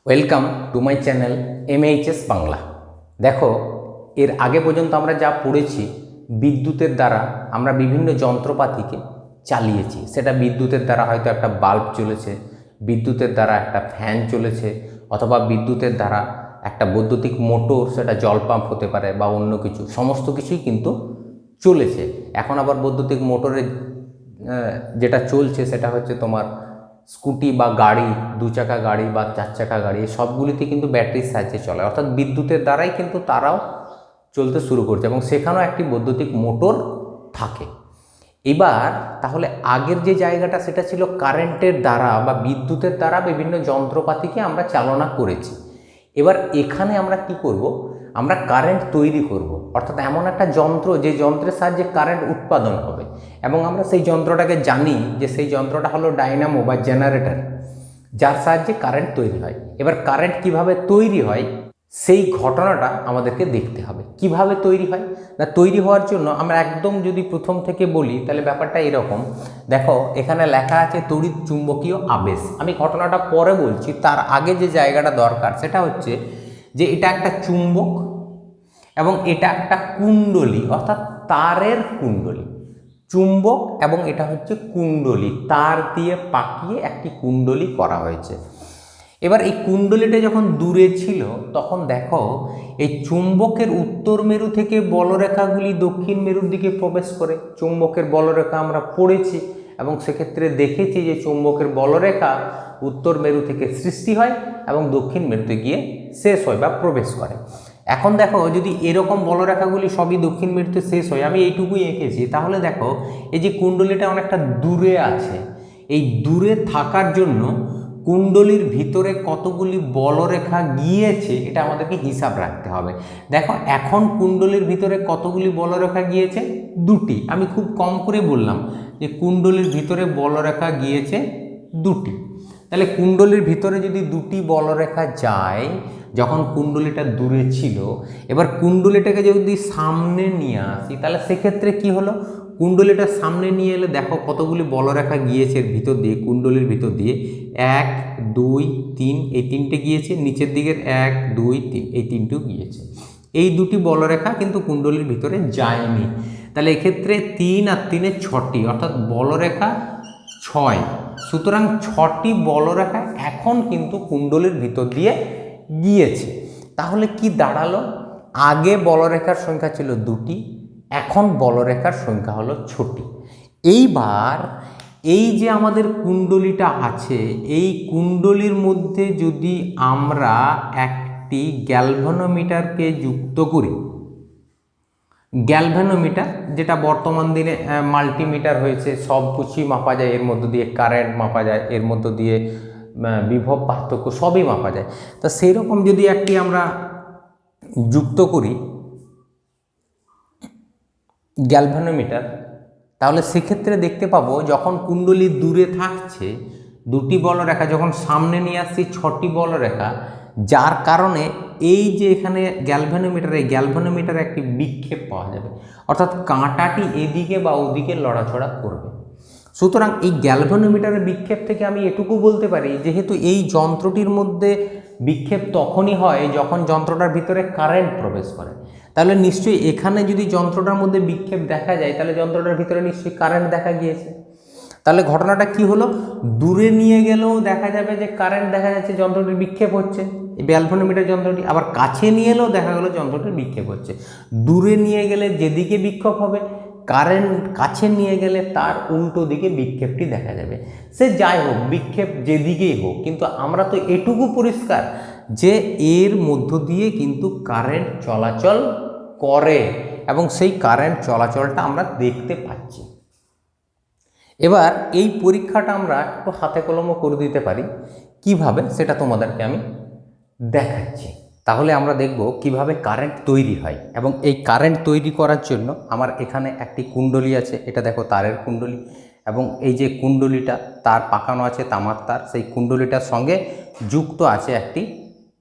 Welcome to my channel MHS Bangla. দেখো, এর আগে পর্যন্ত আমরা যা পড়েছি, বিদ্যুতের দ্বারা আমরা বিভিন্ন যন্ত্রপাতিকে চালিয়েছি। সেটা বিদ্যুতের দ্বারা হয়তো একটা বাল্ব চলেছে, বিদ্যুতের দ্বারা একটা ফ্যান চলেছে, অথবা বিদ্যুতের দ্বারা একটা বৈদ্যুতিক মোটর, সেটা জল পাম্প হতে পারে বা অন্য কিছু, সমস্ত কিছুই কিন্তু চলেছে। এখন আবার বৈদ্যুতিক মোটরের যেটা চলছে সেটা হচ্ছে তোমার স্কুটি বা গাড়ি, দু চাকা গাড়ি বা চার চাকা গাড়ি, সবগুলিতে কিন্তু ব্যাটারির সাহায্যে চলে, অর্থাৎ বিদ্যুতের দ্বারাই কিন্তু তারাও চলতে শুরু করছে এবং সেখানেও একটি বৈদ্যুতিক মোটর থাকে। এবার তাহলে আগের যে জায়গাটা সেটা ছিল কারেন্টের দ্বারা বা বিদ্যুতের দ্বারা বিভিন্ন যন্ত্রপাতিকে আমরা চালনা করেছি। এবার এখানে আমরা কি করব, আমরা কারেন্ট তৈরি করব, অর্থাৎ এমন একটা যন্ত্র যে যন্ত্রের সাহায্যে কারেন্ট উৎপাদন হবে এবং আমরা সেই যন্ত্রটাকে জানি যে সেই যন্ত্রটা হলো ডাইনামো বা জেনারেটর, যার সাহায্যে কারেন্ট তৈরি হয়। এবার কারেন্ট কিভাবে তৈরি হয় সেই ঘটনাটা আমাদেরকে দেখতে হবে। কিভাবে তৈরি হয় না, তৈরি হওয়ার জন্য আমরা একদম যদি প্রথম থেকে বলি তাহলে ব্যাপারটা এরকম। দেখো, এখানে লেখা আছে তড়িৎ চুম্বকীয় আবেশ। আমি ঘটনাটা পরে বলছি, তার আগে যে জায়গাটা দরকার সেটা হচ্ছে যে এটা একটা চুম্বক এবং এটা একটা কুণ্ডলী, অর্থাৎ তারের কুণ্ডলী। চুম্বক এবং এটা হচ্ছে কুণ্ডলী, তার দিয়ে পাকিয়ে একটি কুণ্ডলী করা হয়েছে। এবার এই কুণ্ডলীটা যখন দূরে ছিল তখন দেখো এই চুম্বকের উত্তর মেরু থেকে বলরেখাগুলি দক্ষিণ মেরুর দিকে প্রবেশ করে। চুম্বকের বলরেখা আমরা পড়েছি এবং সেক্ষেত্রে দেখেছি যে চুম্বকের বলরেখা উত্তর মেরু থেকে সৃষ্টি হয় এবং দক্ষিণ মেরুতে গিয়ে শেষ হয় বা প্রবেশ করে। এখন দেখো, যদি এরকম বলরেখাগুলি সবই দক্ষিণ মেরুতে শেষ হয়, আমি এইটুকুই এঁকেছি, তাহলে দেখো এই যে কুণ্ডলীটা অনেকটা দূরে আছে। এই দূরে থাকার জন্য কুণ্ডলীর ভিতরে কতগুলি বলরেখা গিয়েছে এটা আমাদেরকে হিসাব রাখতে হবে। দেখো, এখন কুণ্ডলীর ভিতরে কতগুলি বলরেখা গিয়েছে? দুটি। আমি খুব কম করে বললাম যে কুণ্ডলীর ভিতরে বলরেখা গিয়েছে দুটি। তাহলে কুণ্ডলীর ভিতরে যদি দুটি বলরেখা যায়, যখন কুণ্ডলীটা দূরে ছিল, এবার কুণ্ডলীটাকে যদি সামনে নিয়ে আসি তাহলে সেক্ষেত্রে কি হলো, কুণ্ডলীটা সামনে নিয়ে এলে দেখো কতগুলি বলরেখা গিয়েছে এর ভিতর দিয়ে, কুণ্ডলীর ভিতর দিয়ে 1 2 3, এই তিনটে গিয়েছে। নিচের দিকের 1 2 3, এই তিনটেও গিয়েছে। এই দুটি বলরেখা কিন্তু কুণ্ডলীর ভিতরে যায়নি। তাহলে এক্ষেত্রে 3 আর 3 6টি, অর্থাৎ বলরেখা 6। সুতরাং 6টি বলরেখা এখন কিন্তু কুণ্ডলীর ভিতর দিয়ে গিয়েছে। তাহলে কি দাঁড়ালো, আগে বলরেখার সংখ্যা ছিল দুটি, এখন বলরেখার সংখ্যা হলো 6টি। এইবার এই যে আমাদের কুণ্ডলীটা আছে, এই কুণ্ডলীর মধ্যে যদি আমরা একটি গ্যালভানোমিটারকে যুক্ত করি, গ্যালভানোমিটার যেটা বর্তমান দিনে মাল্টিমিটার হয়েছে, সব কিছুই মাপা যায় এর মধ্য দিয়ে, কারেন্ট মাপা যায় এর মধ্য দিয়ে, বিভব পার্থক্য সবই মাপা যায়। তা সেই রকম যদি একটি আমরা যুক্ত করি গ্যালভানোমিটার, তাহলে সেক্ষেত্রে দেখতে পাবো যখন কুণ্ডলী দূরে থাকছে দুটি বলরেখা, যখন সামনে নিয়ে আসছি 6টি বলরেখা, যার কারণে এই যে এখানে গ্যালভানোমিটারে, গ্যালভানোমিটারে একটি বিক্ষেপ পাওয়া যাবে, অর্থাৎ কাঁটাটি এদিকে বা ওদিকে লড়াছড়া করবে। সুতরাং এই গ্যালভানোমিটারের বিক্ষেপ থেকে আমি এটুকু বলতে পারি, যেহেতু এই যন্ত্রটির মধ্যে বিক্ষেপ তখনই হয় যখন যন্ত্রটার ভিতরে কারেন্ট প্রবেশ করে, তাহলে নিশ্চয়ই এখানে যদি যন্ত্রটার মধ্যে বিক্ষেপ দেখা যায় তাহলে যন্ত্রটার ভিতরে নিশ্চয়ই কারেন্ট দেখা গিয়েছে। তাহলে ঘটনাটা কি হলো, দূরে নিয়ে গেলেও দেখা যাবে যে কারেন্ট দেখা যাচ্ছে, যন্ত্রটির বিক্ষেপ হচ্ছে, এই গ্যালভানোমিটার যন্ত্রটি। আবার কাছে নিয়ে এলেও দেখা গেলো যন্ত্রটির বিক্ষেপ হচ্ছে। দূরে নিয়ে গেলে যেদিকে বিক্ষেপ হবে, কারেন্ট কাছে নিয়ে গেলে তার উল্টো দিকে বিক্ষেপটি দেখা যাবে। সে যাই হোক, বিক্ষেপ যেদিকেই হোক, কিন্তু আমরা তো এটুকু পরিষ্কার যে এর মধ্য দিয়ে কিন্তু কারেন্ট চলাচল করে এবং সেই কারেন্ট চলাচলটা আমরা দেখতে পাচ্ছি। এবার এই পরীক্ষাটা আমরা একটু হাতে কলমে করে দিতে পারি। কিভাবে সেটা তোমাদেরকে আমি দেখাচ্ছি। তাহলে আমরা দেখব কিভাবে কারেন্ট তৈরি হয়। এবং এই কারেন্ট তৈরি করার জন্য আমার এখানে একটি কুণ্ডলী আছে, এটা দেখো তারের কুণ্ডলী, এবং এই যে কুণ্ডলীটা তার পাকানো আছে তামার তার, সেই কুণ্ডলীটার সঙ্গে যুক্ত আছে একটি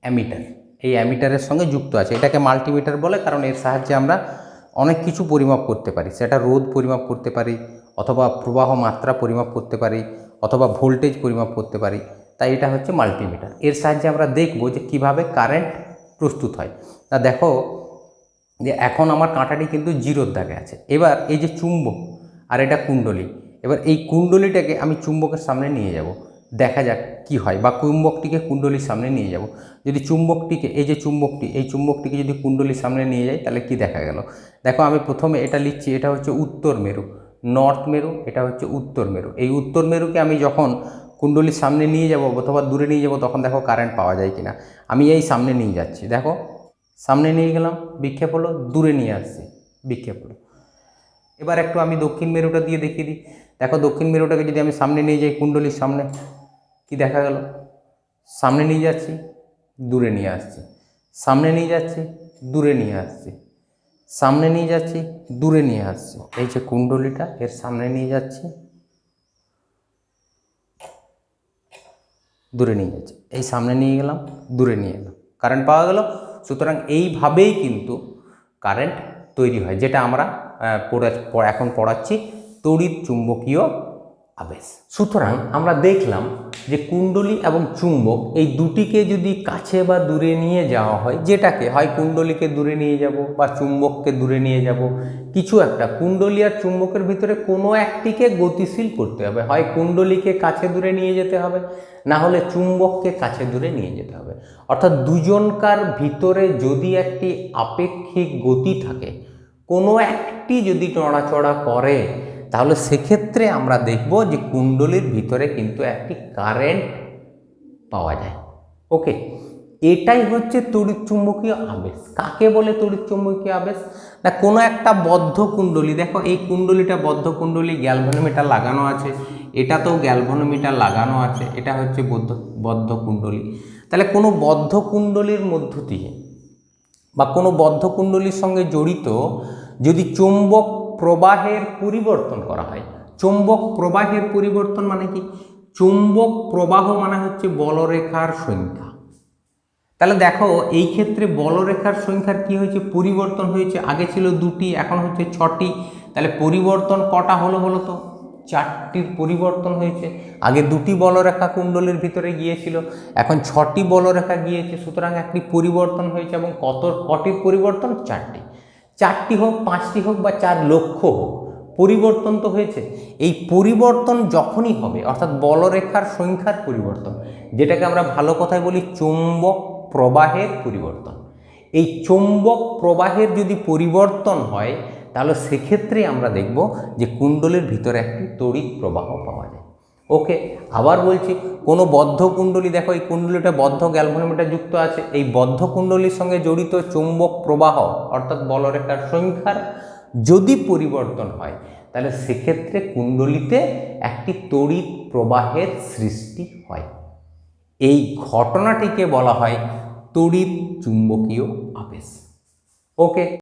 অ্যামিটার। এই অ্যামিটারের সঙ্গে যুক্ত আছে, এটাকে মাল্টিমিটার বলে, কারণ এর সাহায্যে আমরা অনেক কিছু পরিমাপ করতে পারি। সেটা রোধ পরিমাপ করতে পারি, অথবা প্রবাহ মাত্রা পরিমাপ করতে পারি, অথবা ভোল্টেজ পরিমাপ করতে পারি। তাই এটা হচ্ছে মাল্টিমিটার। এর সাহায্যে আমরা দেখব যে কিভাবে কারেন্ট প্রস্তুত হয়। তা দেখো যে এখন আমার কাঁটাটি কিন্তু জিরোর দাগে আছে। এবার এই যে চুম্বক আর এটা কুণ্ডলী, এবার এই কুণ্ডলীটাকে আমি চুম্বকের সামনে নিয়ে যাব, দেখা যাক কি হয়, বা চুম্বকটিকে কুণ্ডলীর সামনে নিয়ে যাব। যদি চুম্বকটিকে, এই যে চুম্বকটি, এই চুম্বকটিকে যদি কুণ্ডলীর সামনে নিয়ে যাই তাহলে কি দেখা গেল। দেখো আমি প্রথমে এটা লিখছি, এটা হচ্ছে উত্তর মেরু, নর্থ মেরু, এটা হচ্ছে উত্তর মেরু। এই উত্তর মেরুকে আমি যখন কুণ্ডলীর সামনে নিয়ে যাব অথবা দূরে নিয়ে যাব তখন দেখো কারেন্ট পাওয়া যায় কিনা। আমি এই সামনে নিয়ে যাচ্ছি, দেখো সামনে নিয়ে গেলাম, বিক্ষেপ হলো, দূরে নিয়ে আসছি, বিক্ষেপ হলো। এবার একটু আমি দক্ষিণ মেরুটা দিয়ে দেখিয়ে দিই। দেখো দক্ষিণ মেরুটাকে যদি আমি সামনে নিয়ে যাই কুণ্ডলীর সামনে, কি দেখা গেল, সামনে নিয়ে যাচ্ছি, দূরে নিয়ে আসছি, সামনে নিয়ে যাচ্ছি, দূরে নিয়ে আসছি, সামনে নিয়ে যাচ্ছি, দূরে নিয়ে আসছি। এই যে কুণ্ডলীটা, এর সামনে নিয়ে যাচ্ছি, দূরে নিয়ে যাচ্ছি, এই সামনে নিয়ে গেলাম, দূরে নিয়ে এলাম, কারেন্ট পাওয়া গেল। সুতরাং এইভাবেই কিন্তু কারেন্ট তৈরি হয়, যেটা আমরা এখন পড়াচ্ছি তড়িৎ চুম্বকীয় আবেশ। সুতরাং আমরা দেখলাম যে কুণ্ডলী এবং চুম্বক এই দুটিকে যদি কাছে বা দূরে নিয়ে যাওয়া হয়, যেটাকে হয় কুণ্ডলীকে দূরে নিয়ে যাব বা চুম্বককে দূরে নিয়ে যাব, কিছু একটা কুণ্ডলী আর চুম্বকের ভিতরে কোনো একটিকে গতিশীল করতে হবে, হয় কুণ্ডলীকে কাছে দূরে নিয়ে যেতে হবে, না হলে চুম্বককে কাছে দূরে নিয়ে যেতে হবে। অর্থাৎ দুজনকার ভিতরে যদি একটি আপেক্ষিক গতি থাকে, কোনো একটি যদি নড়াচড়া করে, তাহলে সেক্ষেত্রে আমরা দেখব যে কুণ্ডলীর ভিতরে কিন্তু একটি কারেন্ট পাওয়া যায়। ওকে, এটাই হচ্ছে তড়িৎচুম্বকীয় আবেশ। কাকে বলে তড়িৎচুম্বকীয় আবেশ? না, কোনো একটা বদ্ধ কুণ্ডলী, দেখো এই কুণ্ডলীটা বদ্ধ কুণ্ডলী, গ্যালভানোমিটার লাগানো আছে, এটাতেও গ্যালভানোমিটার লাগানো আছে, এটা হচ্ছে বদ্ধ কুণ্ডলী। তাহলে কোনো বদ্ধ কুণ্ডলীর মধ্য দিয়ে বা কোনো বদ্ধ কুণ্ডলীর সঙ্গে জড়িত যদি চৌম্বক প্রবাহের পরিবর্তন করা হয়, চৌম্বক প্রবাহের পরিবর্তন মানে কি? চৌম্বক প্রবাহ মানে হচ্ছে বলরেখার সংখ্যা। তাহলে দেখো এই ক্ষেত্রে বলরেখার সংখ্যার কি হয়েছে? পরিবর্তন হয়েছে। আগে ছিল 2টি, এখন হচ্ছে 6টি। তাহলে পরিবর্তন কটা হলো বলো তো? 4টির পরিবর্তন হয়েছে। আগে 2টি বলরেখা কুণ্ডলীর ভিতরে গিয়েছিল, এখন 6টি বলরেখা গিয়েছে। সুতরাং একটি পরিবর্তন হয়েছে। এবং কটির পরিবর্তন? 4টি। 4টি হোক, 5টি হোক বা 4 লক্ষ হোক, পরিবর্তন তো হয়েছে। এই পরিবর্তন যখনই হবে, অর্থাৎ বলরেখার সংখ্যার পরিবর্তন, যেটাকে আমরা ভালো কথায় বলি চৌম্বক প্রবাহের পরিবর্তন, এই চৌম্বক প্রবাহের যদি পরিবর্তন হয়, তাহলে সেক্ষেত্রে আমরা দেখব যে কুণ্ডলীর ভিতরে একটি তড়িৎ প্রবাহ পাওয়া যায়। ওকে, আবার বলছি, কোনো বদ্ধ কুণ্ডলী, দেখো এই কুণ্ডলীটা বদ্ধ গ্যালভানোমিটার যুক্ত আছে, এই বদ্ধ কুণ্ডলীর সঙ্গে জড়িত চৌম্বক প্রবাহ অর্থাৎ বলরেখার সংখ্যার যদি পরিবর্তন হয়, তাহলে সেক্ষেত্রে কুণ্ডলীতে একটি তড়িৎ প্রবাহের সৃষ্টি হয়। এই ঘটনাটিকে বলা হয় তড়িৎ চুম্বকীয় আবেশ। ওকে।